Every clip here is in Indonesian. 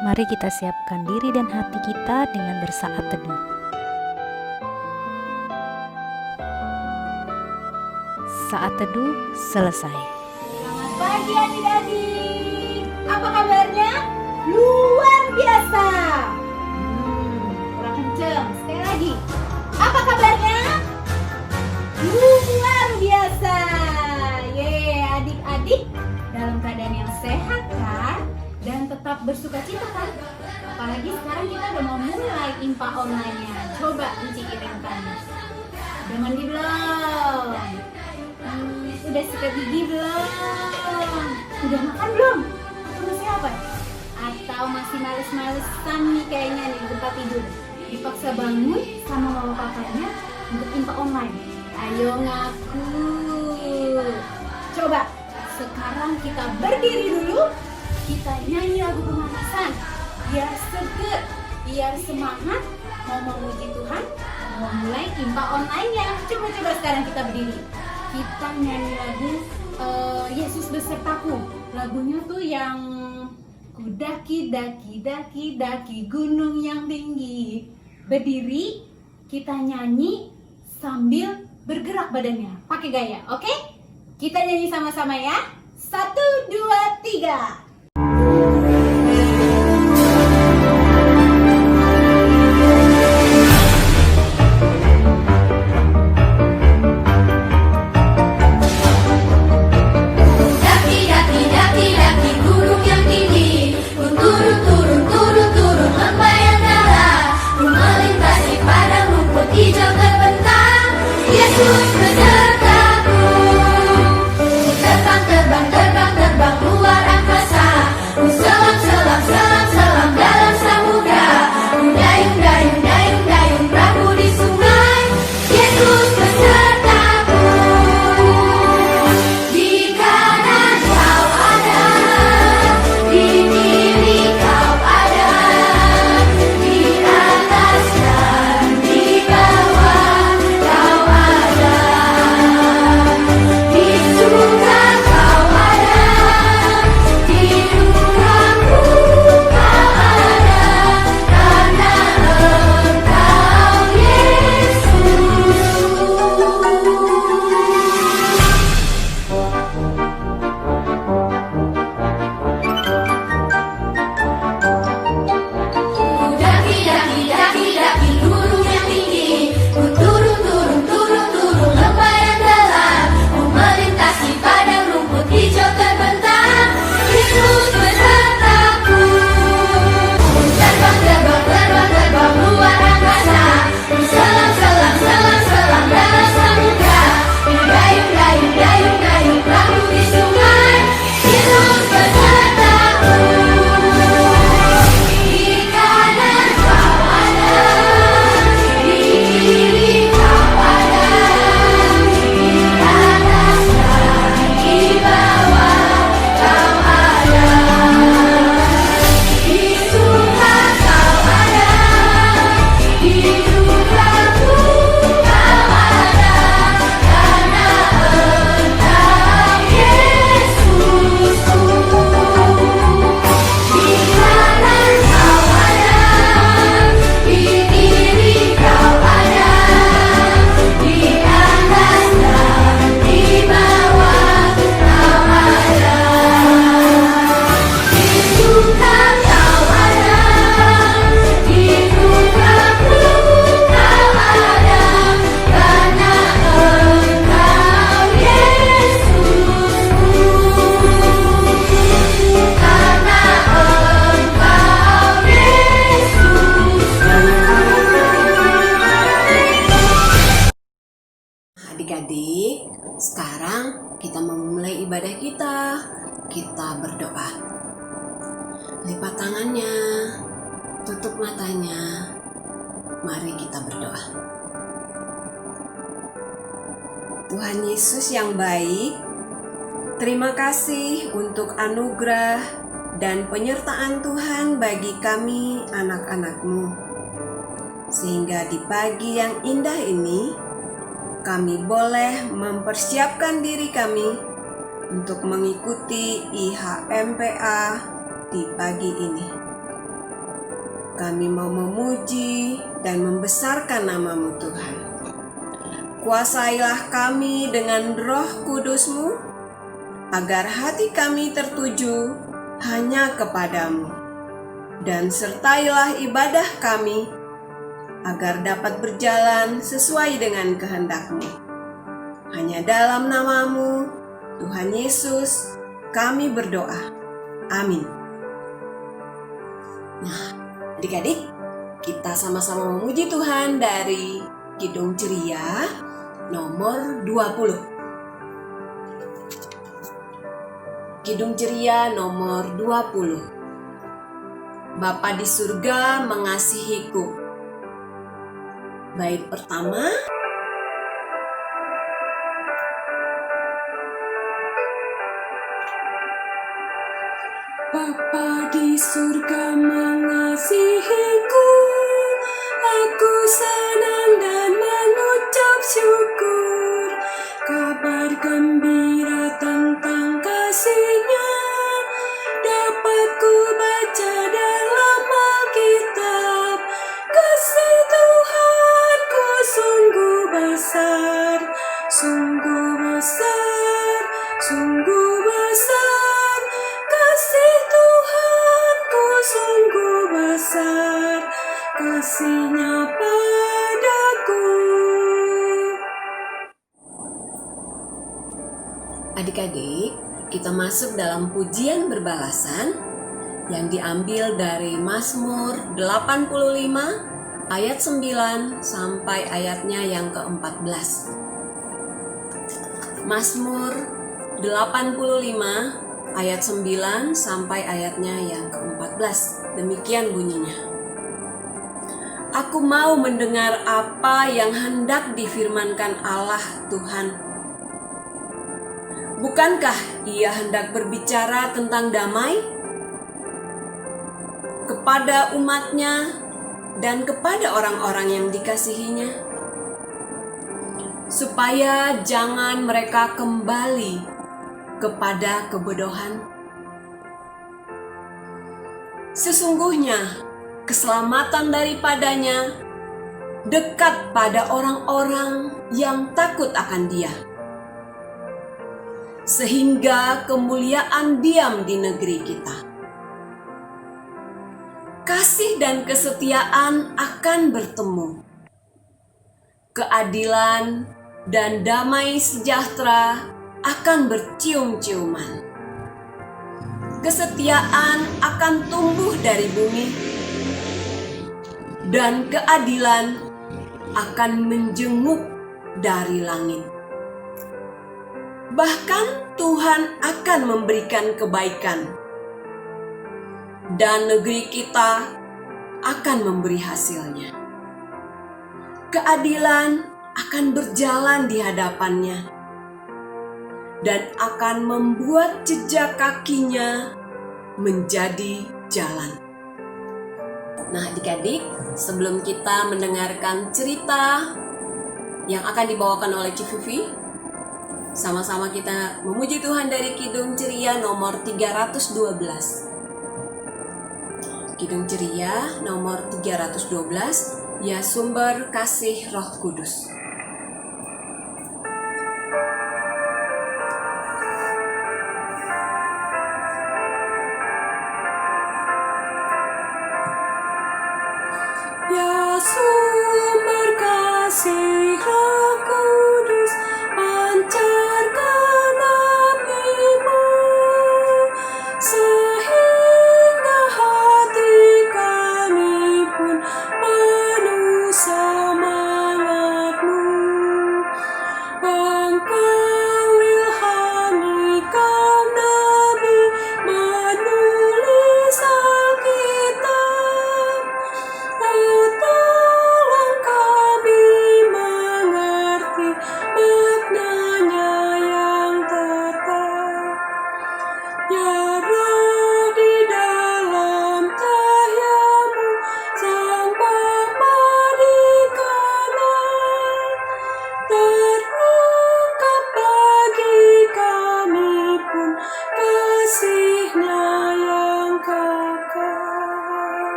Mari kita siapkan diri dan hati kita dengan bersaat teduh. Saat teduh selesai. Selamat pagi adik-adik. Apa kabarnya? Luar biasa. Kurang kenceng. Sekali lagi. Apa kabarnya? Luar biasa. Yeay, adik-adik dalam keadaan yang sehat kan? Dan tetap bersuka cita kan? Apalagi sekarang kita udah mau mulai IMPA online-nya. Coba Enci kirimkan. Udah mandi belum? Udah sikat gigi belum? Udah makan belum? Atau masih apa? Atau masih males-malesan nih kayaknya nih tempat tidur? Dipaksa bangun sama mama papanya untuk IMPA online. Ayo ngaku. Coba sekarang kita berdiri dulu. Kita nyanyi lagu pemanasan biar seger, biar semangat mau memuji Tuhan, mau mulai IMPA online-nya. Coba sekarang kita berdiri. Kita nyanyi lagu Yesus Besertaku. Lagunya tuh yang ku daki gunung yang tinggi. Berdiri, kita nyanyi sambil bergerak badannya, pakai gaya, oke? Kita nyanyi sama-sama ya. 1, 2, 3. Terbang luar angkasa, ku selam dalam samudra, ku dayung perahu di sungai. Yesus besertaku, di kanan kau ada, di kiri kau ada, di atas dan di bawah kau ada, di surga kau ada, di dukaku kau ada, karena Engkau Yesus. Ku daki gunung yang tinggi, ku turun lembah yang dalam, ku melintasi padang rumput hijau terbentang. Yesus besertaku, ku terbang luar angkasa, ku selam dalam samudra, ku dayung perahu di sungai. Yesus besertaku, di kanan kau ada, di kiri kau ada, di atas dan di bawah kau ada, di surga kau ada, di dukaku kau ada, karena Engkau Yesusku. Di kanan kau ada, di kiri kau ada, di atas dan di bawah kau ada, di surga kau ada, di dukaku kau ada, karena Engkau Yesusku, karena Engkau Yesusku. Adik-adik, sekarang kita memulai ibadah kita. Kita berdoa. Lipat tangannya, tutup matanya. Mari kita berdoa. Tuhan Yesus yang baik, terima kasih untuk anugerah dan penyertaan Tuhan bagi kami anak-anak-Mu. Sehingga di pagi yang indah ini, kami boleh mempersiapkan diri kami untuk mengikuti IHMPA di pagi ini. kami mau memuji dan membesarkan nama-Mu Tuhan. Kuasailah kami dengan Roh Kudus-Mu, agar hati kami tertuju hanya kepadamu. Dan sertailah ibadah kami, agar dapat berjalan sesuai dengan kehendak-Mu. Hanya dalam nama-Mu, Tuhan Yesus, kami berdoa. Amin. Nah, adik-adik, kita sama-sama memuji Tuhan dari Kidung Ceria nomor 20. Kidung Ceria nomor 20. Bapa di surga mengasihiku. Bait pertama. Bapa di surga mengasihiku, aku senang dan mengucap syukur. Kabar gembira tentang kasih-Nya dapat ku baca dalam Alkitab. Kasih Tuhanku sungguh besar, sungguh besar, sungguh besar. Kasih Tuhanku sungguh besar, kasih-Nya padaku. Adik-adik, kita masuk dalam pujian berbalasan yang diambil dari Mazmur 85 ayat 9 sampai ayatnya yang ke-14. Mazmur 85 ayat 9 sampai ayatnya yang ke-14. Demikian bunyinya. Aku mau mendengar apa yang hendak difirmankan Allah Tuhan. Bukankah Ia hendak berbicara tentang damai kepada umat-Nya dan kepada orang-orang yang dikasihi-Nya, supaya jangan mereka kembali kepada kebodohan? Sesungguhnya keselamatan daripadanya dekat pada orang-orang yang takut akan Dia, sehingga kemuliaan diam di negeri kita. Kasih dan kesetiaan akan bertemu, keadilan dan damai sejahtera akan bercium-ciuman. Kesetiaan akan tumbuh dari bumi, dan keadilan akan menjenguk dari langit. Bahkan Tuhan akan memberikan kebaikan, dan negeri kita akan memberi hasilnya. Keadilan akan berjalan di hadapannya, dan akan membuat jejak kakinya menjadi jalan. Nah, adik-adik, sebelum kita mendengarkan cerita yang akan dibawakan oleh Civivi, sama-sama kita memuji Tuhan dari Kidung Ceria nomor 312. Kidung Ceria nomor 312, ya sumber kasih Roh Kudus. Ya sumber kasih Roh Kudus, pancarkan api-Mu, sehingga hati kami pun penuh semangat-Mu.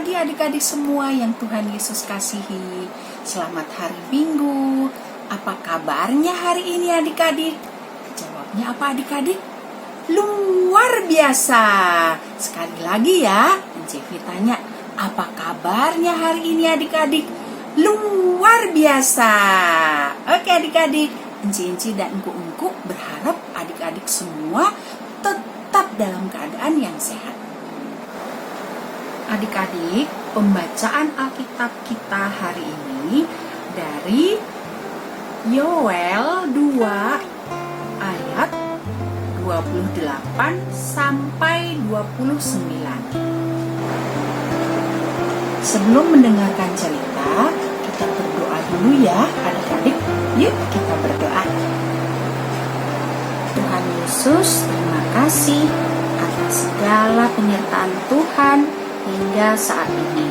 pagi adik-adik semua yang Tuhan Yesus kasihi. Selamat hari Minggu. Apa kabarnya hari ini adik-adik? Jawabnya apa adik-adik? Luar biasa. Sekali lagi ya, Civi tanya, apa kabarnya hari ini adik-adik? Luar biasa. Oke adik-adik, Enci dan Engku berharap adik-adik semua tetap dalam keadaan yang sehat. Adik-adik, pembacaan Alkitab kita hari ini dari Yoel 2 ayat 28 sampai 29. Sebelum mendengarkan cerita, kita berdoa dulu ya adik-adik. Yuk kita berdoa. Tuhan Yesus, terima kasih atas segala penyertaan Tuhan hingga saat ini.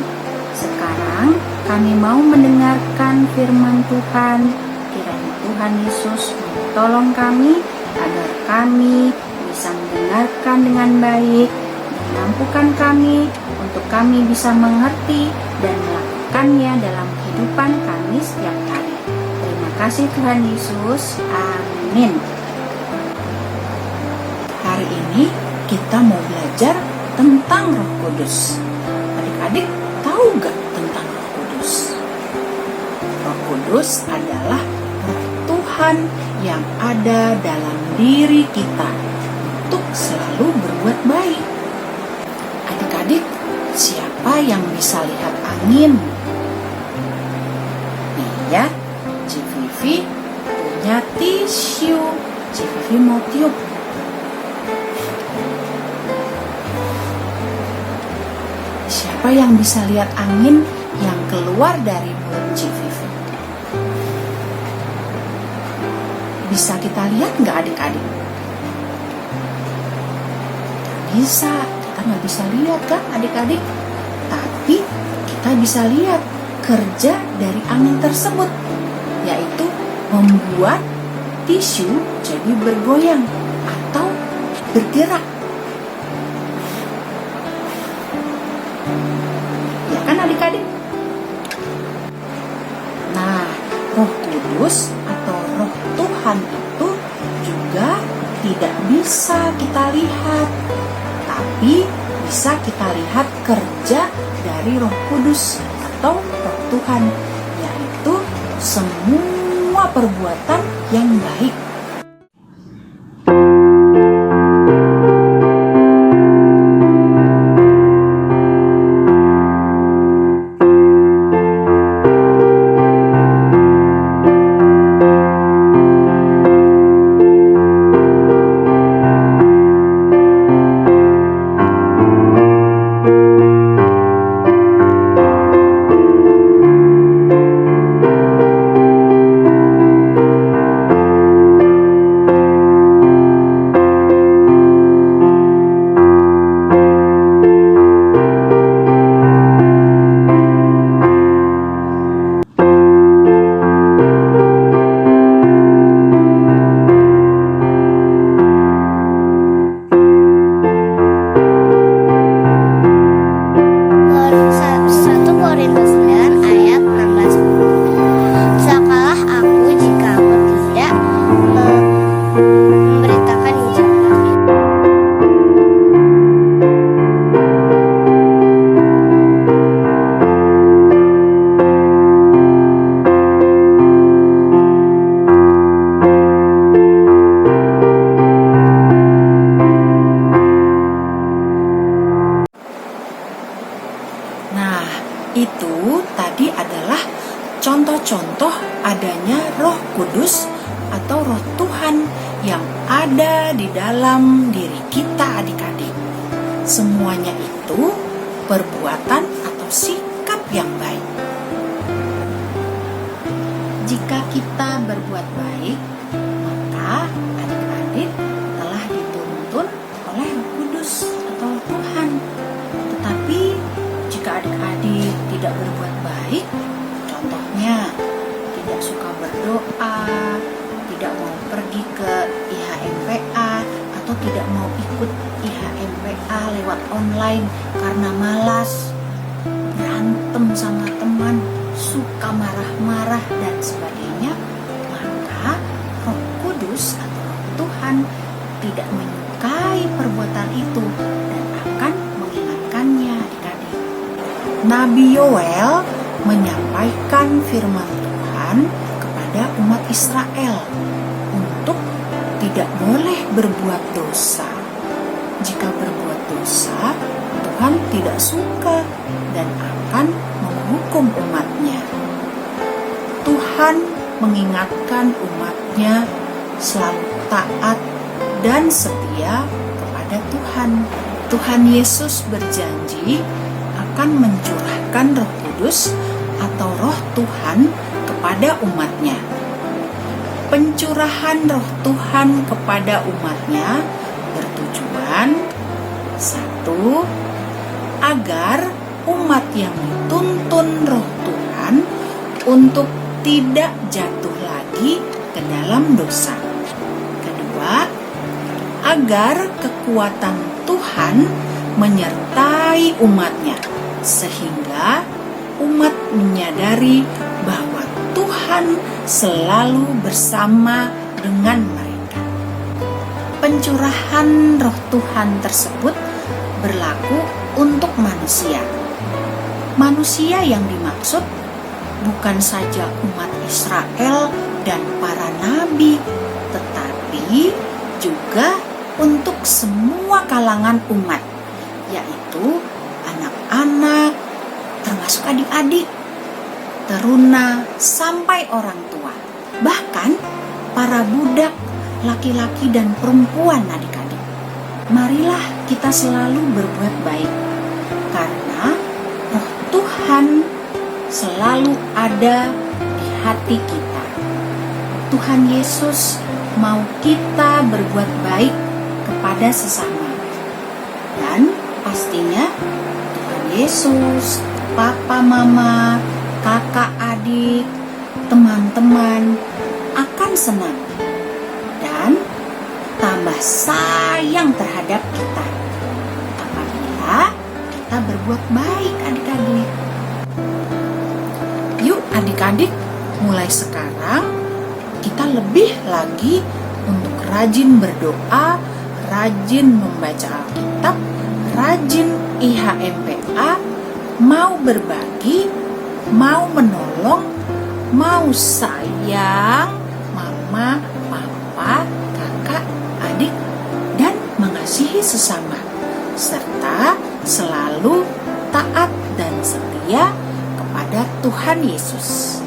Sekarang kami mau mendengarkan firman Tuhan. Kiranya Tuhan Yesus menolong kami agar kami bisa mendengarkan dengan baik, menampukan kami untuk kami bisa mengerti dan melakukannya dalam kehidupan kami setiap hari. Terima kasih Tuhan Yesus. Amin. Hari ini kita mau belajar tentang Roh Kudus. Adik-adik tahu gak tentang Roh Kudus? Roh Kudus adalah Roh Tuhan yang ada dalam diri kita untuk selalu berbuat baik. Adik-adik, siapa yang bisa lihat angin? Nih ya, Civivi punya tisu. Civivi mau tiup. Siapa yang bisa lihat angin yang keluar dari mulut Civivi? Bisa kita lihat nggak adik-adik? Bisa, kita nggak bisa lihat kan adik-adik? Tapi kita bisa lihat kerja dari angin tersebut, yaitu membuat tisu jadi bergoyang atau bergerak. Ya kan adik-adik? Nah, Roh Kudus atau Roh Tuhan itu juga tidak bisa kita lihat, tapi bisa kita lihat kerja dari Roh Kudus atau Roh Tuhan, yaitu semua perbuatan yang baik. Itu tadi adalah contoh-contoh adanya Roh Kudus atau Roh Tuhan yang ada di dalam diri kita adik-adik. Semuanya itu perbuatan atau sikap yang baik. Jika kita berbuat baik, maka adik-adik telah dituntun oleh Roh Kudus atau Tuhan. Tetapi jika adik-adik tidak berbuat baik, contohnya tidak suka berdoa, tidak mau pergi ke IHMPA, atau tidak mau ikut IHMPA lewat online karena malas, berantem sama teman, suka marah-marah dan sebagainya, maka Roh Kudus atau Roh Tuhan tidak menyukai perbuatan itu dan akan mengingatkannya adik-adik. Nabi Yoel menyampaikan firman Tuhan kepada umat Israel untuk tidak boleh berbuat dosa. Jika berbuat dosa, Tuhan tidak suka dan akan menghukum umatnya. Tuhan mengingatkan umatnya selalu taat dan setia kepada Tuhan. Tuhan Yesus berjanji akan mencurahkan Roh Kudus atau Roh Tuhan kepada umatnya. Pencurahan Roh Tuhan kepada umatnya bertujuan 1. Agar umat yang dituntun Roh Tuhan untuk tidak jatuh lagi ke dalam dosa. Kedua, agar kekuatan Tuhan menyertai umatnya sehingga umat menyadari bahwa Tuhan selalu bersama dengan mereka. Pencurahan Roh Tuhan tersebut berlaku untuk manusia. Manusia yang dimaksud bukan saja umat Israel dan para nabi, tetapi juga untuk semua kalangan umat, yaitu anak-anak, termasuk adik-adik, teruna, sampai orang tua. Bahkan para budak, laki-laki dan perempuan adik-adik. Marilah kita selalu berbuat baik, karena Roh Tuhan selalu ada di hati kita. Tuhan Yesus mau kita berbuat baik kepada sesama. Dan pastinya Tuhan Yesus, papa mama, kakak adik, teman-teman akan senang dan tambah sayang terhadap kita apabila kita berbuat baik adik-adik. Yuk adik-adik, mulai sekarang kita lebih lagi untuk rajin berdoa, rajin membaca Alkitab, rajin IHMPA, mau berbagi, mau menolong, mau sayang mama, papa, kakak, adik, dan mengasihi sesama, serta selalu taat dan setia kepada Tuhan Yesus.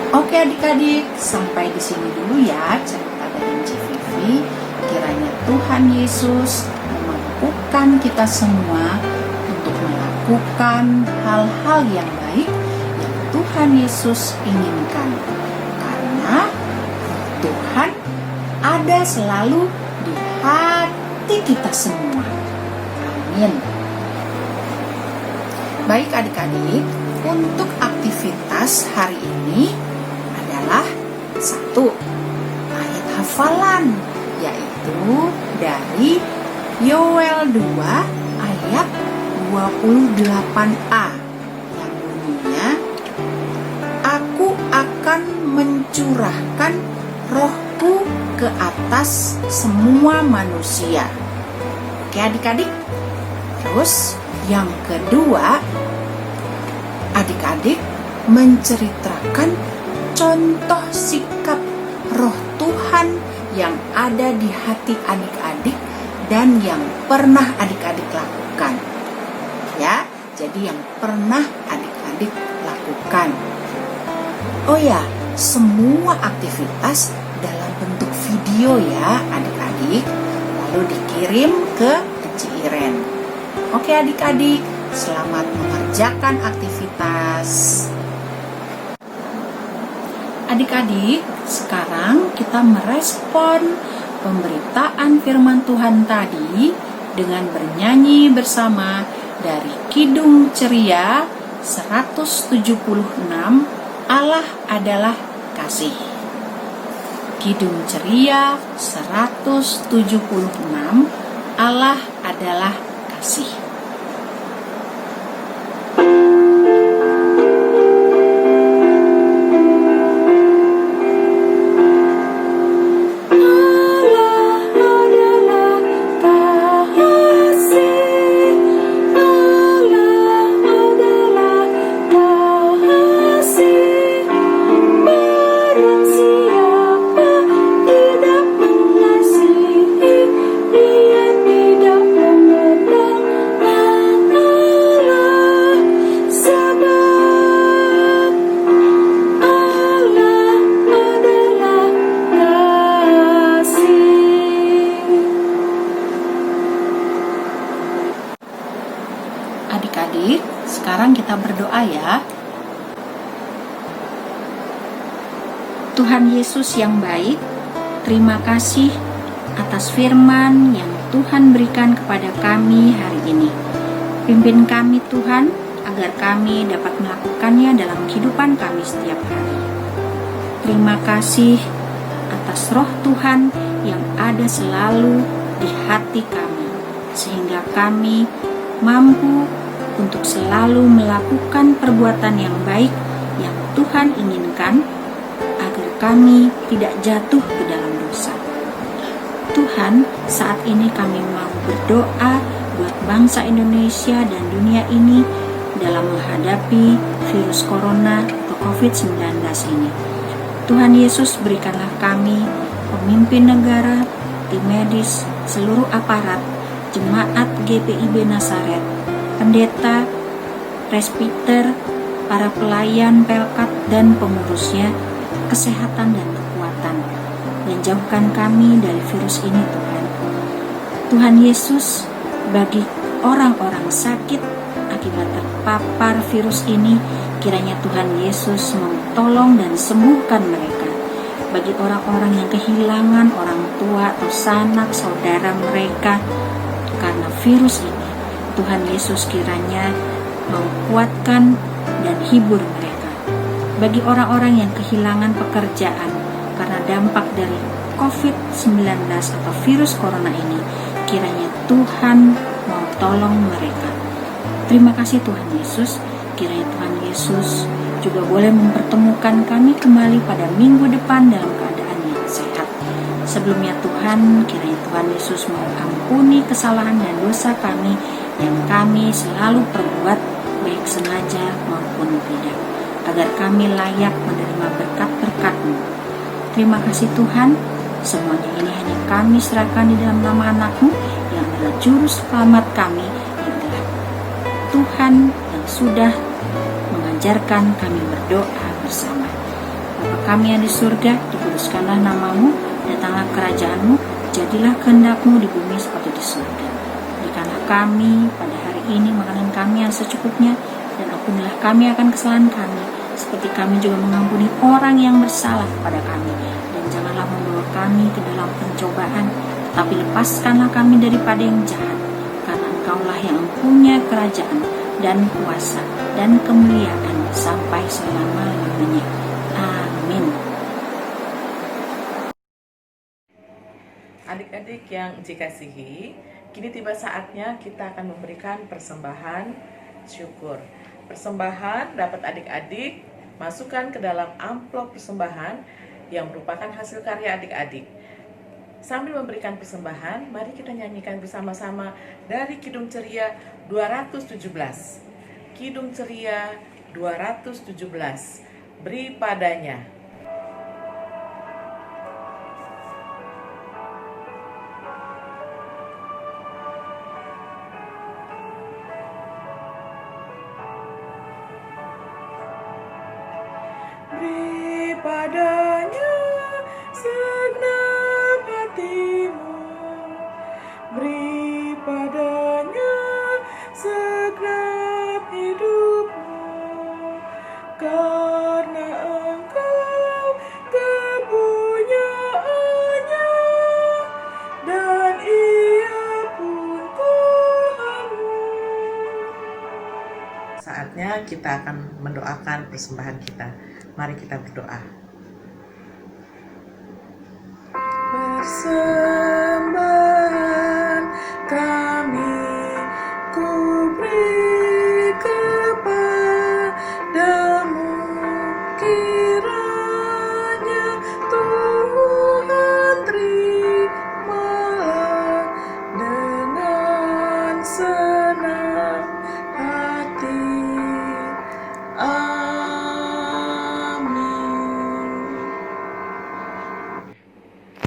Oke adik-adik, sampai di sini dulu ya cerita dari Civivi. Kiranya Tuhan Yesus memampukan kita semua untuk melakukan hal-hal yang baik yang Tuhan Yesus inginkan. Karena Tuhan ada selalu di hati kita semua. Amin. Baik adik-adik, untuk aktivitas hari ini adalah 1. Ayat hafalan, yaitu dari Yoel 2 ayat 28a yang bunyinya, Aku akan mencurahkan Rohku ke atas semua manusia. Oke adik-adik. Terus yang kedua, adik-adik menceritakan contoh sikap Roh Tuhan yang ada di hati adik-adik dan yang pernah adik-adik lakukan. Ya, jadi yang pernah adik-adik lakukan. Oh ya, semua aktivitas dalam bentuk video ya adik-adik, lalu dikirim ke Eci Iren. Oke adik-adik, selamat mengerjakan aktivitas. Adik-adik, sekarang kita merespon pemberitaan firman Tuhan tadi dengan bernyanyi bersama dari Kidung Ceria 176, Allah adalah kasih. Kidung Ceria 176, Allah adalah kasih. kita berdoa ya. Tuhan Yesus yang baik, terima kasih atas firman yang Tuhan berikan kepada kami hari ini. Pimpin kami Tuhan, agar kami dapat melakukannya dalam kehidupan kami setiap hari. Terima kasih atas roh Tuhan yang ada selalu di hati kami, sehingga kami mampu untuk selalu melakukan perbuatan yang baik yang Tuhan inginkan, agar kami tidak jatuh ke dalam dosa. Tuhan, saat ini kami mau berdoa buat bangsa Indonesia dan dunia ini dalam menghadapi virus corona atau COVID-19 ini. Tuhan Yesus, berikanlah kami pemimpin negara, tim medis, seluruh aparat, jemaat GPIB Nazaret, pendeta, presbiter, para pelayan Pelkat dan pengurusnya, kesehatan dan kekuatan, dan jauhkan kami dari virus ini Tuhan. Tuhan Yesus, bagi orang-orang sakit akibat terpapar virus ini, kiranya Tuhan Yesus tolong dan sembuhkan mereka. Bagi orang-orang yang kehilangan orang tua atau sanak saudara mereka karena virus ini, Tuhan Yesus kiranya menguatkan dan hibur mereka. Bagi orang-orang yang kehilangan pekerjaan karena dampak dari COVID-19 atau virus corona ini, kiranya Tuhan mau tolong mereka. Terima kasih Tuhan Yesus. Kiranya Tuhan Yesus juga boleh mempertemukan kami kembali pada minggu depan dalam keadaan yang sehat. Sebelumnya Tuhan, kiranya Tuhan Yesus mau ampuni kesalahan dan dosa kami yang kami selalu perbuat, baik sengaja maupun tidak, agar kami layak menerima berkat-berkat-Mu. Terima kasih Tuhan, semuanya ini hanya kami serahkan di dalam nama anak-Mu yang adalah juru selamat kami, yang adalah Tuhan yang sudah mengajarkan kami berdoa bersama. Bapa kami yang di surga, dikuduskanlah nama-Mu, datanglah kerajaan-Mu, jadilah kehendak-Mu di bumi seperti di surga. Berikanlah kami pada hari ini makanan kami yang secukupnya, dan ampunilah kami akan kesalahan kami, seperti kami juga mengampuni orang yang bersalah kepada kami. Dan janganlah membawa kami ke dalam pencobaan, tetapi lepaskanlah kami daripada yang jahat, karena Engkaulah yang mempunyai kerajaan dan kuasa dan kemuliaan sampai selama-lamanya. Amin. Adik-adik yang dikasihi, kini tiba saatnya kita akan memberikan persembahan syukur. Persembahan dapat adik-adik masukkan ke dalam amplop persembahan yang merupakan hasil karya adik-adik. Sambil memberikan persembahan, mari kita nyanyikan bersama-sama dari Kidung Ceria 217. Kidung Ceria 217, Beri Padanya. Beri padanya segenap hatimu, beri padanya segenap hidupmu, karena Engkau kepunyaannya dan Ia pun Tuhanmu. Saatnya kita akan mendoakan persembahan kita. Mari kita berdoa. Persembahan kami ku beri kepadamu, kiranya Tuhan terimalah dengan senang hati.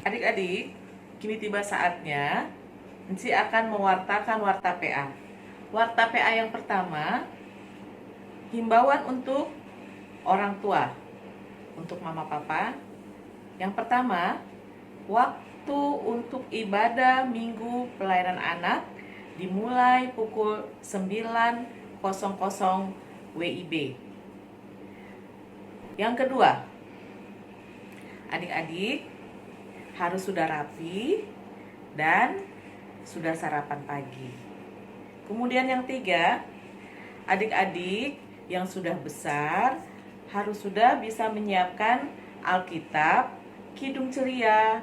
Adik-adik, kini tiba saatnya Enci akan mewartakan warta PA. Warta PA yang pertama, himbauan untuk orang tua, untuk mama papa. Yang pertama, waktu untuk ibadah minggu pelayanan anak dimulai pukul 9.00 WIB. Yang kedua, adik-adik harus sudah rapi dan sudah sarapan pagi. Kemudian yang tiga, adik-adik yang sudah besar harus sudah bisa menyiapkan Alkitab, kidung ceria,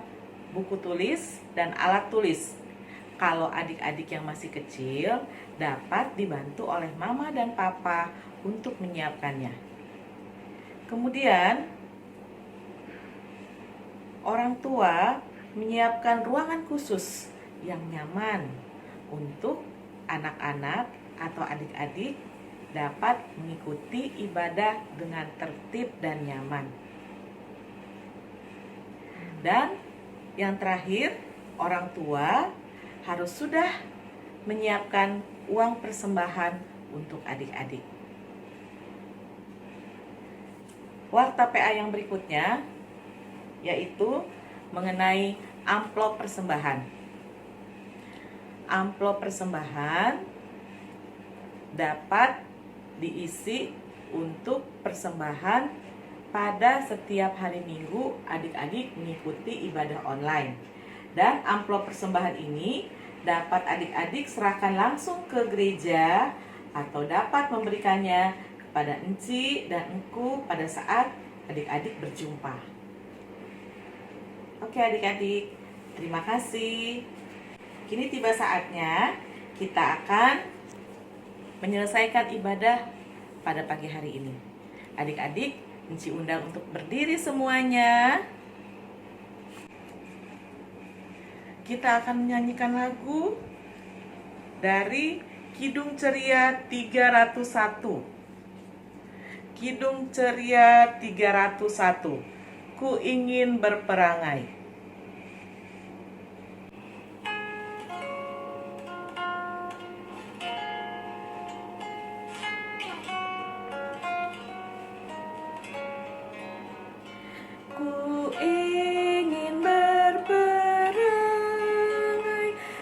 buku tulis, dan alat tulis. Kalau adik-adik yang masih kecil dapat dibantu oleh mama dan papa untuk menyiapkannya. Kemudian orang tua menyiapkan ruangan khusus yang nyaman untuk anak-anak atau adik-adik dapat mengikuti ibadah dengan tertib dan nyaman. Dan yang terakhir, orang tua harus sudah menyiapkan uang persembahan untuk adik-adik. Warta PA yang berikutnya yaitu mengenai amplop persembahan. Amplop persembahan dapat diisi untuk persembahan pada setiap hari Minggu adik-adik mengikuti ibadah online. Dan amplop persembahan ini dapat adik-adik serahkan langsung ke gereja atau dapat memberikannya kepada enci dan engku pada saat adik-adik berjumpa. Oke adik-adik, terima kasih. Kini tiba saatnya kita akan menyelesaikan ibadah pada pagi hari ini. Adik-adik, enci undang untuk berdiri semuanya. Kita akan menyanyikan lagu dari Kidung Ceria 301. Kidung Ceria 301. Ku ingin berperangai. Ku ingin berperangai,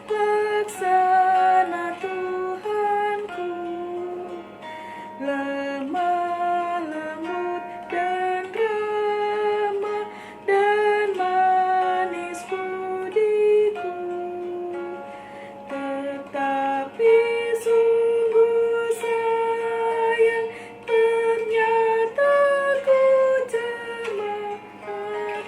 laksana Tuhanku, lemah lembut dan ramah dan manis budiku, tetapi sungguh sayang ternyata ku jemaat.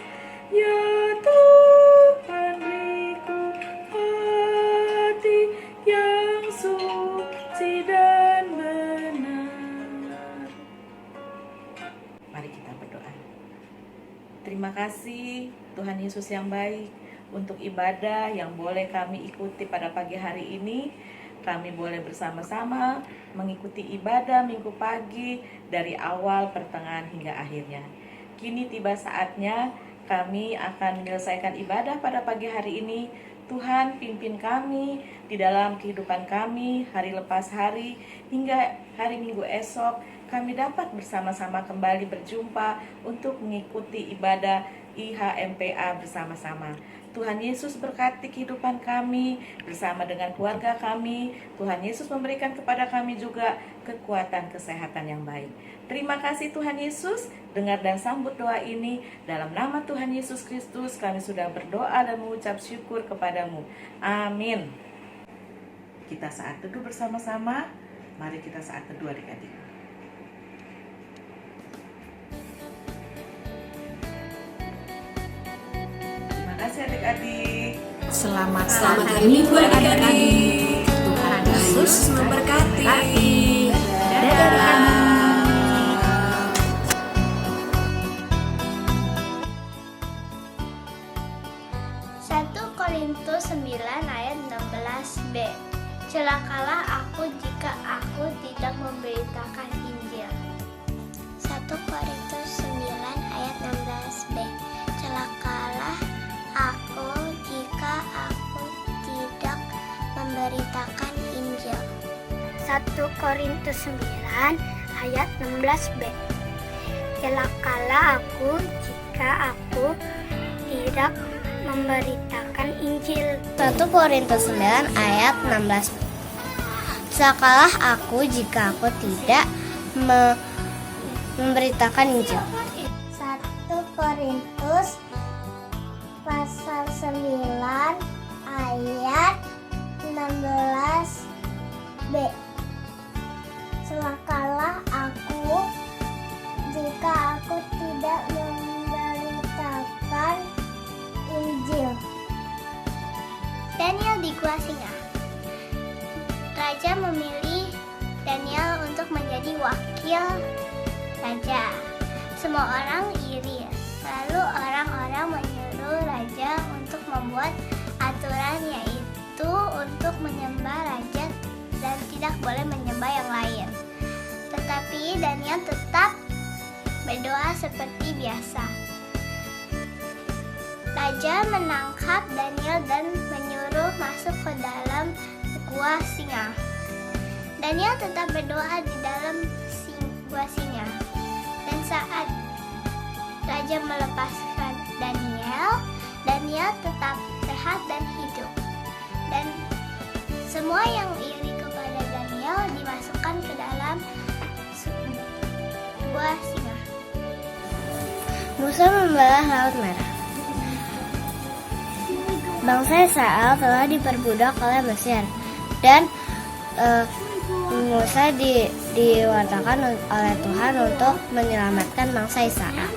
Ya Tuhan, beriku hati yang suci dan benar. Mari kita berdoa. Terima kasih Tuhan Yesus yang baik untuk ibadah yang boleh kami ikuti pada pagi hari ini. Kami boleh bersama-sama mengikuti ibadah minggu pagi dari awal, pertengahan hingga akhirnya. Kini tiba saatnya kami akan menyelesaikan ibadah pada pagi hari ini. Tuhan pimpin kami di dalam kehidupan kami hari lepas hari hingga hari Minggu esok. Kami dapat bersama-sama kembali berjumpa untuk mengikuti ibadah IHMPA bersama-sama. Tuhan Yesus berkati kehidupan kami bersama dengan keluarga kami. Tuhan Yesus memberikan kepada kami juga kekuatan kesehatan yang baik. Terima kasih Tuhan Yesus, dengar dan sambut doa ini. Dalam nama Tuhan Yesus Kristus kami sudah berdoa dan mengucap syukur kepadamu. Amin. Kita saat teduh bersama-sama. Mari kita saat teduh adik-adik. Terima kasih adik-adik. Selamat Hari Minggu adik-adik. Tuhan Yesus memberkati. Dadah. 1 Korintus 9 ayat 16b. Celakalah aku jika aku tidak memberitakan Injil. 1 Korintus 9 ayat 16b. Celakalah aku jika aku tidak memberitakan Injil. 1 Korintus 9 ayat 16b. Celakalah aku jika aku tidak memberitakan Injil. 1 Korintus 9 ayat 16. Celakalah aku jika aku tidak memberitakan Injil. 1 Korintus pasal 9 ayat 16b. Celakalah aku jika aku tidak memberitakan Injil. Daniel di Gua Singa. Raja memilih Daniel untuk menjadi wakil raja. Semua orang iri. Lalu orang-orang menyuruh raja untuk membuat aturan, yaitu untuk menyembah raja dan tidak boleh menyembah yang lain. Tetapi Daniel tetap berdoa seperti biasa. Raja menangkap Daniel dan menyuruh masuk ke dalam gua singa. Daniel tetap berdoa di dalam gua singa. Dan saat raja melepaskan Daniel tetap sehat dan hidup. Dan semua yang iri kepada Daniel dimasukkan ke dalam gua singa. Musa membelah Laut Merah. Bangsa Israel telah diperbudak oleh Mesir dan Musa diwartakan oleh Tuhan untuk menyelamatkan bangsa Israel.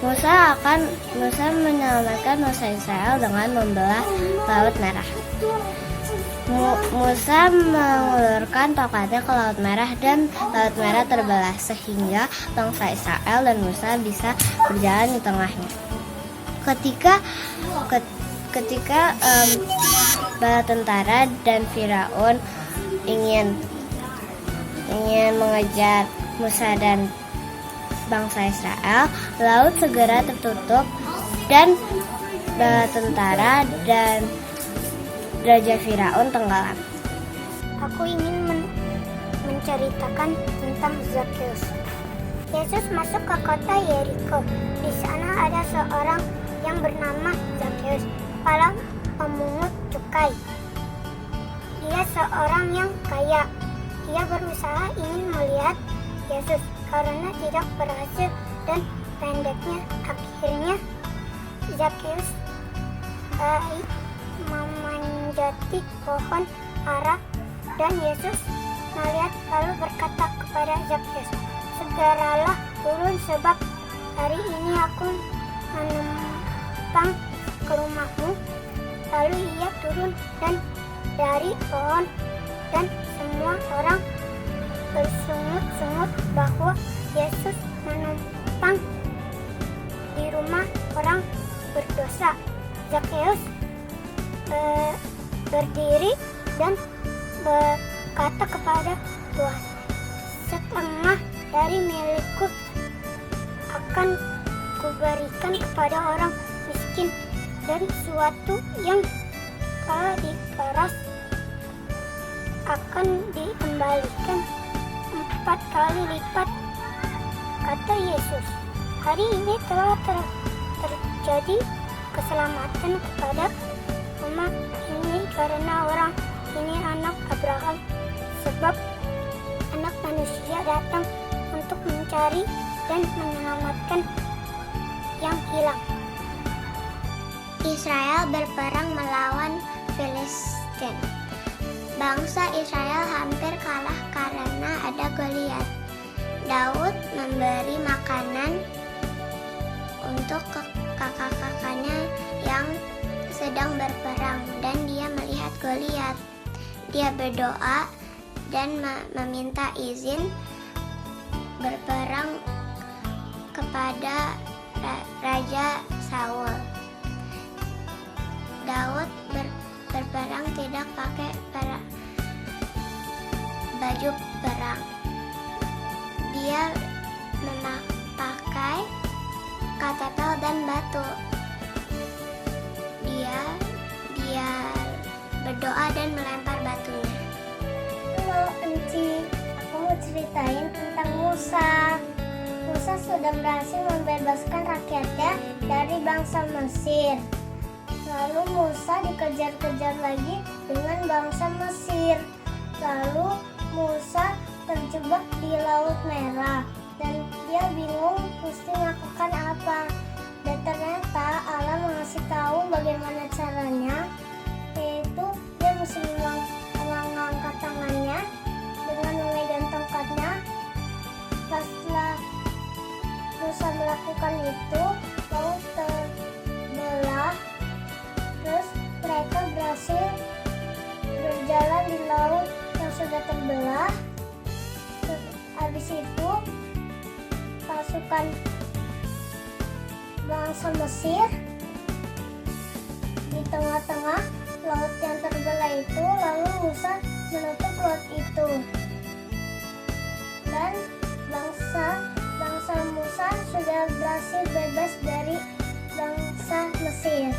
Musa menyelamatkan bangsa Israel dengan membelah Laut Merah. Musa mengulurkan tongkatnya ke Laut Merah dan Laut Merah terbelah sehingga bangsa Israel dan Musa bisa berjalan di tengahnya. Ketika bala tentara dan Firaun ingin mengejar Musa dan bangsa Israel, laut segera tertutup dan bala tentara dan Raja Firaun tenggelam. Aku ingin menceritakan tentang Zakheus. Yesus masuk ke kota Yeriko. Di sana ada seorang yang bernama Zakheus, kepala pemungut cukai. Dia seorang yang kaya. Dia berusaha ingin melihat Yesus karena tidak berhasil dan pendeknya akhirnya Zakheus memanjati pohon ara dan Yesus melihat lalu berkata kepada Zakheus, "Segeralah turun sebab hari ini aku menumpang ke rumahmu." Lalu ia turun dan dari pohon dan semua orang bersungut-sungut bahwa Yesus menumpang di rumah orang berdosa. Zakheus berdiri dan berkata kepada Tuhan, "Setengah dari milikku akan kuberikan kepada orang miskin, dan sesuatu yang telah diperas akan dikembalikan 4 kali lipat." Kata Yesus, "Hari ini telah terjadi keselamatan kepada umat ini karena orang ini anak Abraham, sebab Anak Manusia datang untuk mencari dan menyelamatkan yang hilang." Israel berperang melawan Filistin. Bangsa Israel hampir kalah karena ada Goliat. Daud memberi makanan untuk kakak-kakaknya yang sedang berperang dan dia melihat Goliat. Dia berdoa dan meminta izin berperang kepada Raja Saul. Daud berperang tidak pakai baju perang. Dia memakai katapel dan batu. Dia berdoa dan melempar batunya. Halo Enci, aku mau ceritain tentang Musa. Musa sudah berhasil membebaskan rakyatnya dari bangsa Mesir. Lalu Musa dikejar-kejar lagi dengan bangsa Mesir. Lalu Musa terjebak di Laut Merah dan dia bingung mesti melakukan apa. Dan ternyata Allah mengasih tahu bagaimana caranya, yaitu dia mesti mengangkat tangannya dengan memegang tongkatnya. Setelah Musa melakukan itu, laut terbelah. Terus mereka berhasil berjalan di laut yang sudah terbelah. Habis itu pasukan bangsa Mesir di tengah-tengah laut yang terbelah itu, lalu Musa menutup laut itu. Dan bangsa Musa sudah berhasil bebas dari bangsa Mesir.